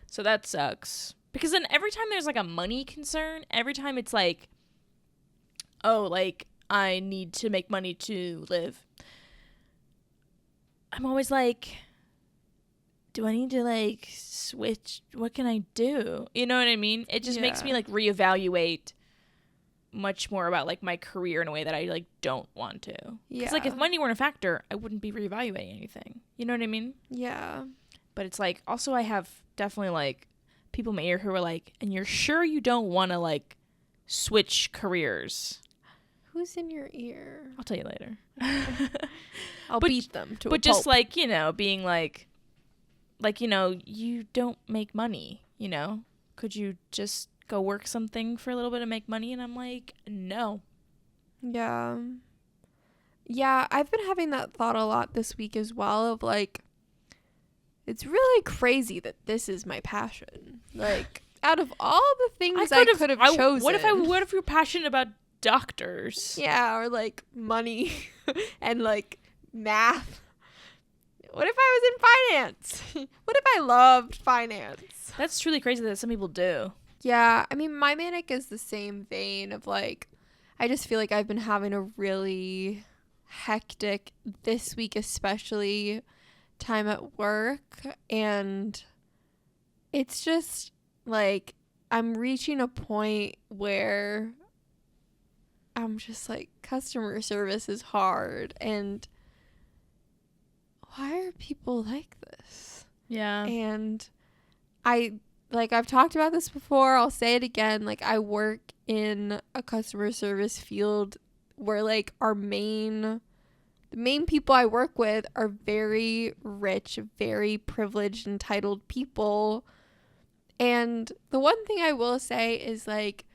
So that sucks. Because then every time there's like a money concern, every time it's like, oh, like I need to make money to live, I'm always like, do I need to like switch? What can I do? You know what I mean? It just makes me like reevaluate much more about like my career in a way that I like don't want to. Because like if money weren't a factor, I wouldn't be reevaluating anything. You know what I mean? Yeah. But it's like, also I have definitely like people in my ear who are like, and you're sure you don't want to like switch careers? Who's in your ear? I'll tell you later. I'll beat them to a But just pulp. like, you know, being like, you know, you don't make money, you know? Could you just go work something for a little bit and make money? And I'm like, no. Yeah. Yeah, I've been having that thought a lot this week as well, of like, it's really crazy that this is my passion. Like, out of all the things I could have chosen. What if you're passionate about doctors? Yeah, or like money and like math. What if I was in finance? What if I loved finance? That's truly crazy that some people do. Yeah, I mean, my manic is the same vein of like, I just feel like I've been having a really hectic, this week especially, time at work, and it's just like I'm reaching a point where I'm just like, customer service is hard, and why are people like this? Yeah. And I've talked about this before, I'll say it again, like I work in a customer service field where like the main people I work with are very rich, very privileged, entitled people. And the one thing I will say is like,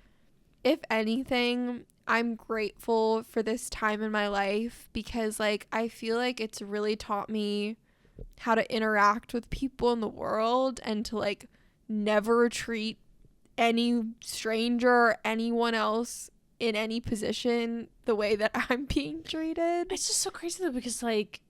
if anything, I'm grateful for this time in my life, because like I feel like it's really taught me how to interact with people in the world and to like never treat any stranger or anyone else in any position the way that I'm being treated. It's just so crazy though, because like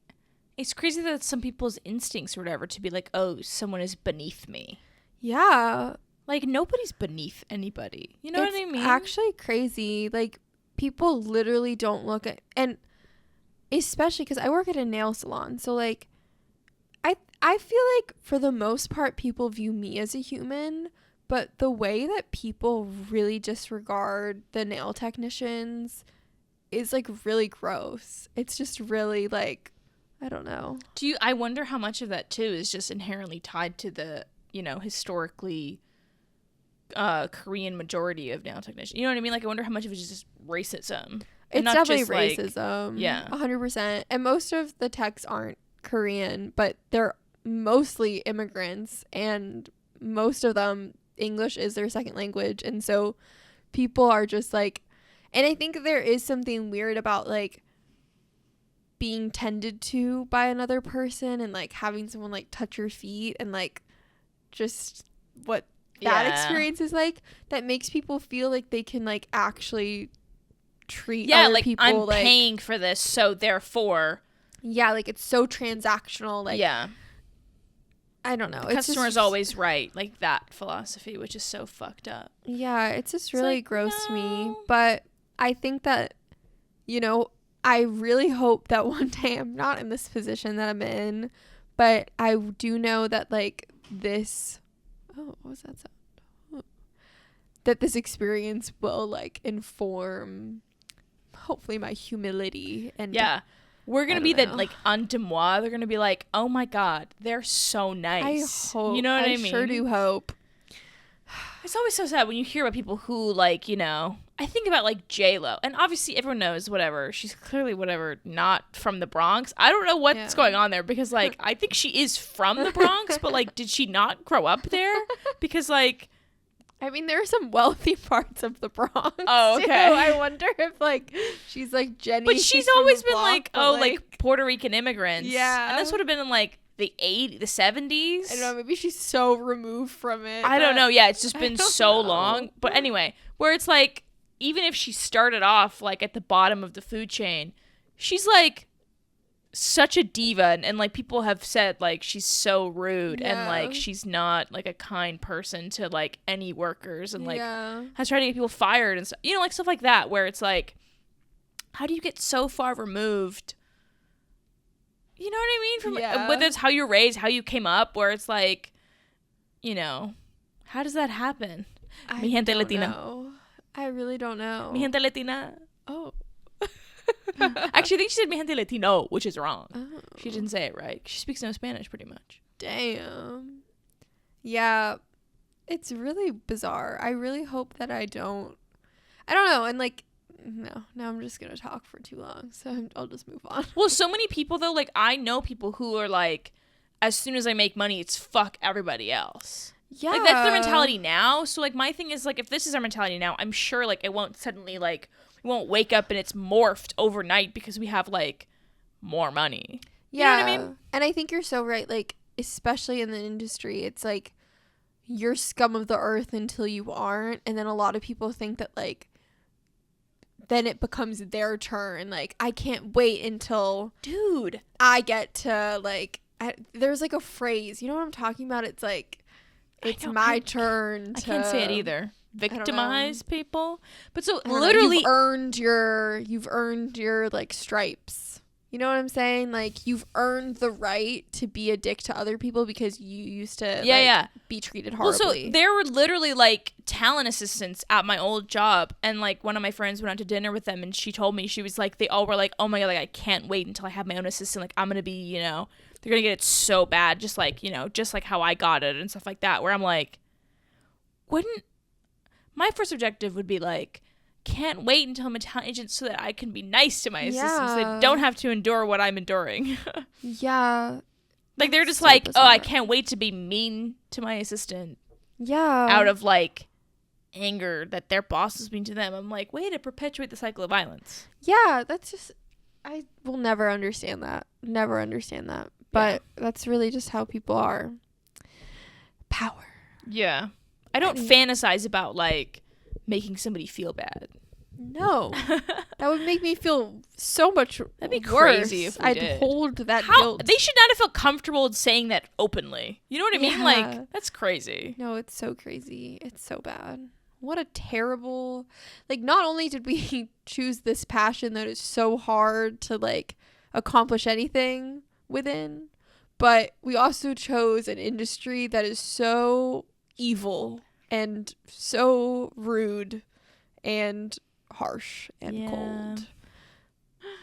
it's crazy that some people's instincts or whatever to be like, oh, someone is beneath me. Yeah. Like nobody's beneath anybody. You know what I mean? It's actually crazy. Like people literally don't look at, and especially because I work at a nail salon, so like I feel like for the most part people view me as a human, but the way that people really disregard the nail technicians is like really gross. It's just really like, I don't know. I wonder how much of that too is just inherently tied to the, you know, historically Korean majority of nail technicians. You know what I mean? Like I wonder how much of it is just racism. It's definitely racism. Like, yeah. 100%. And most of the techs aren't Korean, but they're mostly immigrants, and most of them English is their second language, and so people are just like, and I think there is something weird about like being tended to by another person and like having someone like touch your feet and like just what that experience is like, that makes people feel like they can like actually treat other like people I'm like paying for this, so therefore like it's so transactional, like I don't know, the customer's always right, like that philosophy, which is so fucked up. It's just really gross to me. But I think that, you know, I really hope that one day I'm not in this position that I'm in, but I do know that like this what was that sound? That this experience will like inform hopefully my humility. And we're gonna be the like en demois. They're gonna be like, oh my god, they're so nice. I hope. You know what I mean? I sure do hope. It's always so sad when you hear about people who like, you know, I think about like J-Lo, and obviously everyone knows whatever, she's clearly whatever not from the Bronx. I don't know what's going on there, because like I think she is from the Bronx, but like did she not grow up there? Because like I mean, there are some wealthy parts of the Bronx. Oh, okay. Too. I wonder if like she's like Jenny. But she's always been like, like Puerto Rican immigrants. Yeah, and this would have been in like the 70s. I don't know. Maybe she's so removed from it. I don't know. Yeah, it's just been so long. But anyway, where it's like, even if she started off like at the bottom of the food chain, she's like such a diva, and like people have said like she's so rude and like she's not like a kind person to like any workers, and like has tried to get people fired and stuff, you know, like stuff like that, where it's like, how do you get so far removed, you know what I mean, from whether it's how you're raised, how you came up, where it's like, you know, how does that happen? Mi gente latina. I really don't know. Mi gente latina. Oh. Actually, I think she said mi gente latino, which is wrong. Oh. She didn't say it right. She speaks no Spanish, pretty much. Damn. Yeah, it's really bizarre. I really hope that I don't know, and like, no, now I'm just gonna talk for too long, so I'll just move on. Well, so many people though, like I know people who are like, as soon as I make money, it's fuck everybody else. Yeah, like that's their mentality now. So like my thing is like, if this is our mentality now, I'm sure like it won't suddenly like, we won't wake up and it's morphed overnight because we have like more money. You know what I mean? And I think you're so right. Like, especially in the industry, it's like you're scum of the earth until you aren't, and then a lot of people think that like then it becomes their turn. Like, I can't wait until I get to like there's like a phrase, you know what I'm talking about? It's like, it's my turn to, I can't say it either. Victimize people. But so literally you've earned your like stripes. You know what I'm saying? Like, you've earned the right to be a dick to other people because you used to be treated horribly. Well, so there were literally like talent assistants at my old job, and like one of my friends went out to dinner with them, and she told me, she was like, they all were like, oh my god, like I can't wait until I have my own assistant. Like, I'm gonna be, you know, they're gonna get it so bad, just like, you know, just like how I got it and stuff like that, where I'm like, wouldn't my first objective would be like, can't wait until I'm a talent agent so that I can be nice to my assistants. They don't have to endure what I'm enduring. Like, they're just so like, bizarre. Oh, I can't wait to be mean to my assistant. Out of like anger that their boss is mean to them. I'm like, way to perpetuate the cycle of violence. That's just, I will never understand that. But that's really just how people are. Power. Yeah. I don't fantasize about like making somebody feel bad. No. That would make me feel so much That'd be worse. Crazy if we I'd did. Hold that guilt. They should not have felt comfortable saying that openly. You know what I mean? Like, that's crazy. No, it's so crazy. It's so bad. What a terrible, like, not only did we choose this passion that is so hard to like accomplish anything within, but we also chose an industry that is so evil and so rude and harsh and cold.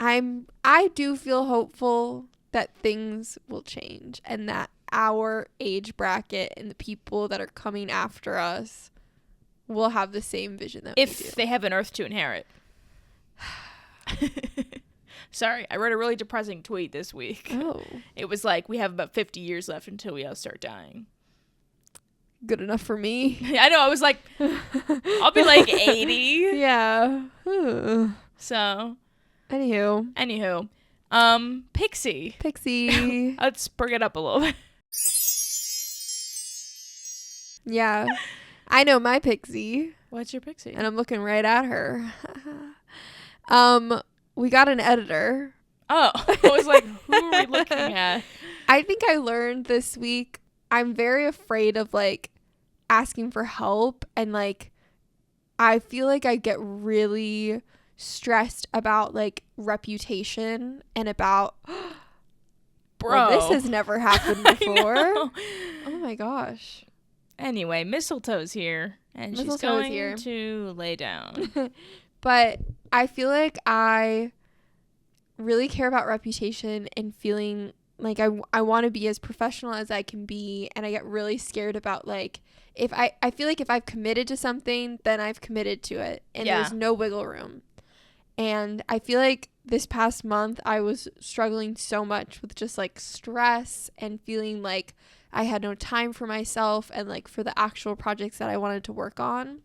I do feel hopeful that things will change, and that our age bracket and the people that are coming after us will have the same vision that we do. If they have an earth to inherit. Sorry, I wrote a really depressing tweet this week. Oh. It was like, we have about 50 years left until we all start dying. Good enough for me. I know, I was like, I'll be like 80. Yeah. So. Anywho. Pixie. Let's bring it up a little bit. Yeah. I know my Pixie. What's your Pixie? And I'm looking right at her. We got an editor. Oh, I was like, who are we looking at? I think I learned this week, I'm very afraid of like asking for help, and like I feel like I get really stressed about like reputation and about bro, this has never happened before. Oh my gosh. Anyway, Mistletoe's here and she's going to lay down. But I feel like I really care about reputation and feeling like I want to be as professional as I can be, and I get really scared about like if I feel like if I've committed to something, then I've committed to it, and there's no wiggle room. And I feel like this past month I was struggling so much with just like stress and feeling like I had no time for myself and like for the actual projects that I wanted to work on.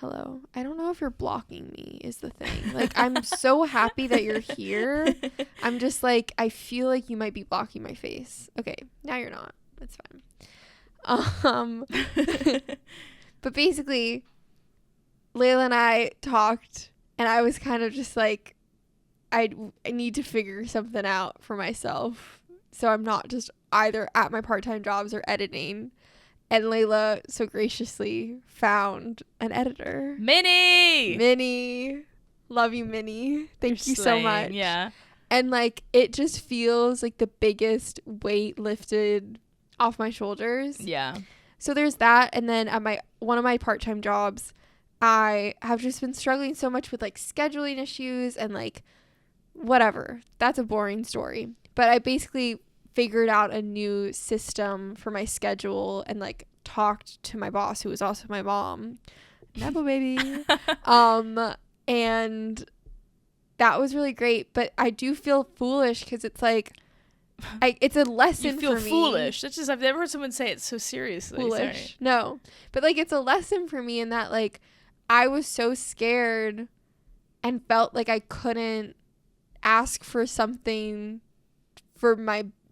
Hello. I don't know if you're blocking me is the thing. Like, I'm so happy that you're here. I'm just like, I feel like you might be blocking my face. Okay. Now you're not. That's fine. But basically, Layla and I talked, and I was kind of just like, I need to figure something out for myself. So I'm not just either at my part-time jobs or editing. And Layla so graciously found an editor. Minnie. Love you, Minnie. Thank you so much. Yeah. And like, it just feels like the biggest weight lifted off my shoulders. Yeah. So there's that. And then at one of my part-time jobs, I have just been struggling so much with like scheduling issues and like whatever. That's a boring story. But I basically figured out a new system for my schedule and like talked to my boss, who was also my mom. Nepo baby. And that was really great, but I do feel foolish because it's like it's a lesson you feel for me. Foolish. That's just, I've never heard someone say it so seriously. Foolish. Sorry. No. But like, it's a lesson for me in that like I was so scared and felt like I couldn't ask for something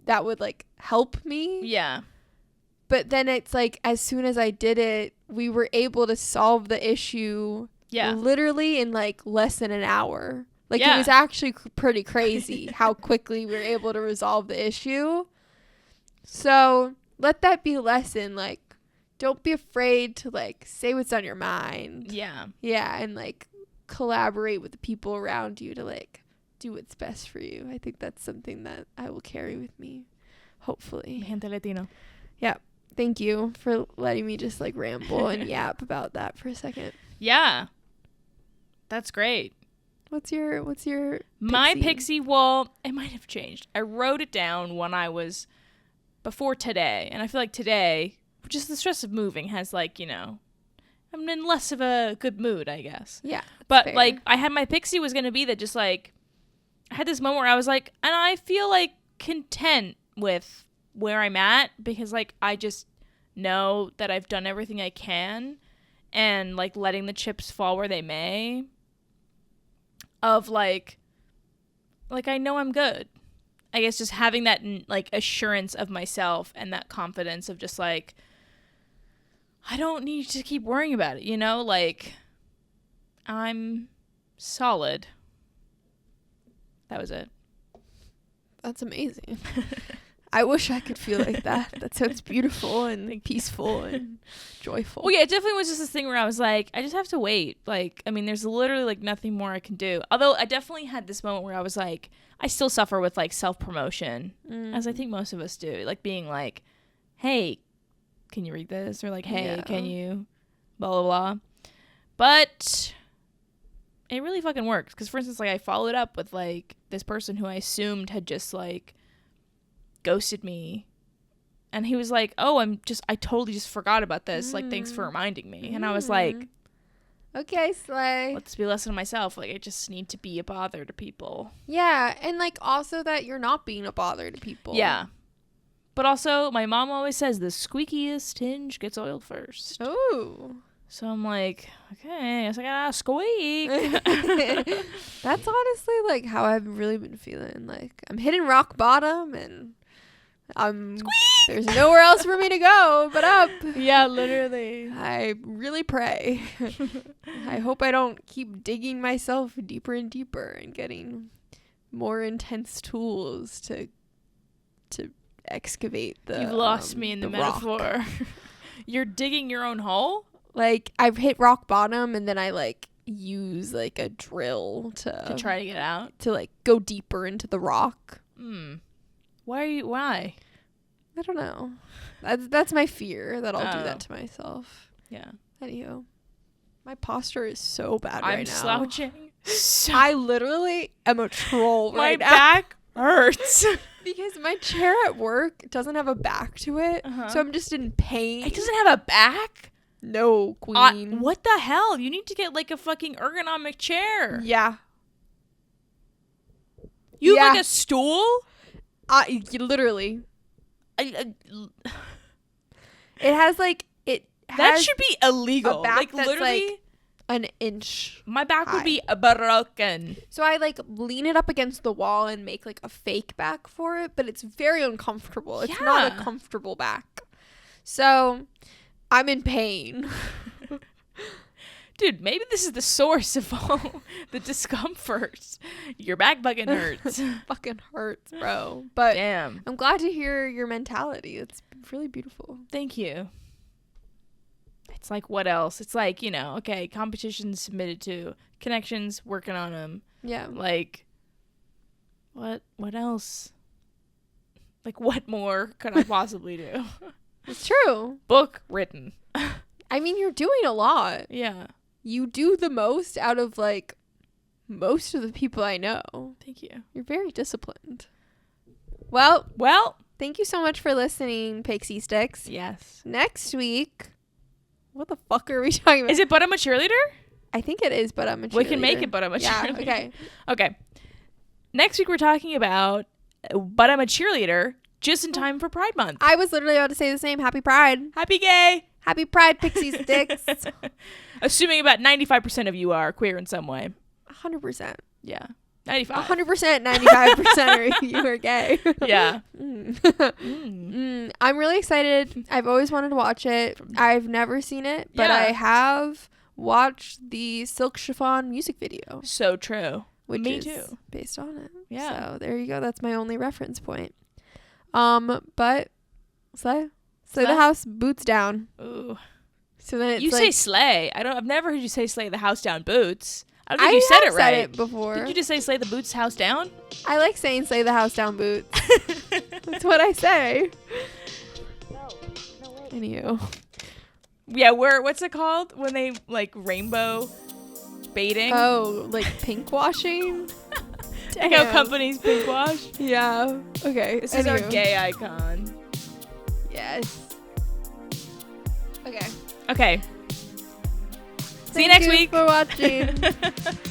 that would like help me. Yeah. But then it's like, as soon as I did it, we were able to solve the issue literally in like less than an hour. Like it was actually pretty crazy how quickly we were able to resolve the issue. So let that be a lesson. Like, don't be afraid to like say what's on your mind. Yeah. Yeah. And like collaborate with the people around you to like do what's best for you. I think that's something that I will carry with me, hopefully. Gente Latino. Yeah. Thank you for letting me just like ramble and yap about that for a second. Yeah. That's great. What's your pixie? My pixie, well, it might have changed. I wrote it down when I was before today, and I feel like today, just the stress of moving has like, you know, I'm in less of a good mood, I guess. Yeah. But fair. Like I had my pixie was going to be that just like I had this moment where I was like, and I feel like content with where I'm at because like I just know that I've done everything I can and like letting the chips fall where they may of like I know I'm good. I guess just having that like assurance of myself and that confidence of just like I don't need to keep worrying about it, you know? Like I'm solid. That was it. That's amazing. I wish I could feel like that. That sounds beautiful and peaceful and joyful. Well, yeah, it definitely was just this thing where I was like, I just have to wait. Like, I mean, there's literally like nothing more I can do. Although I definitely had this moment where I was like, I still suffer with like self-promotion, as I think most of us do. Like being like, hey, can you read this? Or like, hey, can you blah, blah, blah. But it really fucking works. Because, for instance, like I followed up with like this person who I assumed had just like ghosted me, and he was like, oh, I totally just forgot about this, like thanks for reminding me. And I was like, Okay, slay. Let this be a lesson to myself. Like, I just need to be a bother to people. Yeah, and like also that you're not being a bother to people. Yeah. But also, my mom always says the squeakiest hinge gets oiled first. Ooh. So I'm like, okay, I guess I gotta squeak. That's honestly like how I've really been feeling. Like I'm hitting rock bottom and there's nowhere else for me to go but up. Yeah, literally. I really pray. I hope I don't keep digging myself deeper and deeper and getting more intense tools to excavate the You've lost me in the metaphor. rock. You're digging your own hole? Like I've hit rock bottom and then I like use like a drill To try to get out? to like go deeper into the rock. Why? I don't know. That's my fear that I'll do that to myself. Yeah. Anywho, my posture is so bad right now. I'm slouching. I literally am a troll right now. My back hurts. Because my chair at work doesn't have a back to it. So I'm just in pain. It doesn't have a back? No, queen. What the hell? You need to get like a fucking ergonomic chair. Yeah. You have like a stool? Literally. It has like that should be illegal. A back like that's literally like an inch. My back high. would be broken. So I like lean it up against the wall and make like a fake back for it, but it's very uncomfortable. It's not a comfortable back. So I'm in pain. Dude, maybe this is the source of all the discomfort. Your back fucking hurts. Fucking hurts, bro. But damn. I'm glad to hear your mentality. It's really beautiful. Thank you. It's like, what else? It's like, okay, competitions submitted to, connections, working on them. Yeah. Like, what else? Like, what more could I possibly do? It's true. Book written. I mean, you're doing a lot. Yeah. You do the most out of, like, most of the people I know. Thank you. You're very disciplined. Well, thank you so much for listening, Pixie Sticks. Yes. Next week, what the fuck are we talking about? Is it But I'm a Cheerleader? I think it is But I'm a Cheerleader. We can make it But I'm a Cheerleader. Yeah, Okay. Next week we're talking about But I'm a Cheerleader just in time for Pride Month. I was literally about to say the same. Happy Pride. Happy gay. Happy Pride, Pixie Sticks. Assuming about 95% of you are queer in some way. 100%. Yeah. 95. 100%, 95% of you are gay. Yeah. I'm really excited. I've always wanted to watch it. I've never seen it, but I have watched the Silk Chiffon music video. So true. Which Me is too. based on it. Yeah. So there you go. That's my only reference point. But slay the house, boots down. Ooh. So then it's you like, say slay. I've never heard you say slay the house down boots. I don't think you said it right. I have said it before. Did you just say slay the boots house down? I like saying slay the house down boots. That's what I say. Anywho. Yeah, what's it called when they like rainbow baiting? Oh, like pink washing? Like how companies pink wash? Yeah. Okay. This is our gay icon. Yes. Okay. Okay. See you next week. Thank you for watching.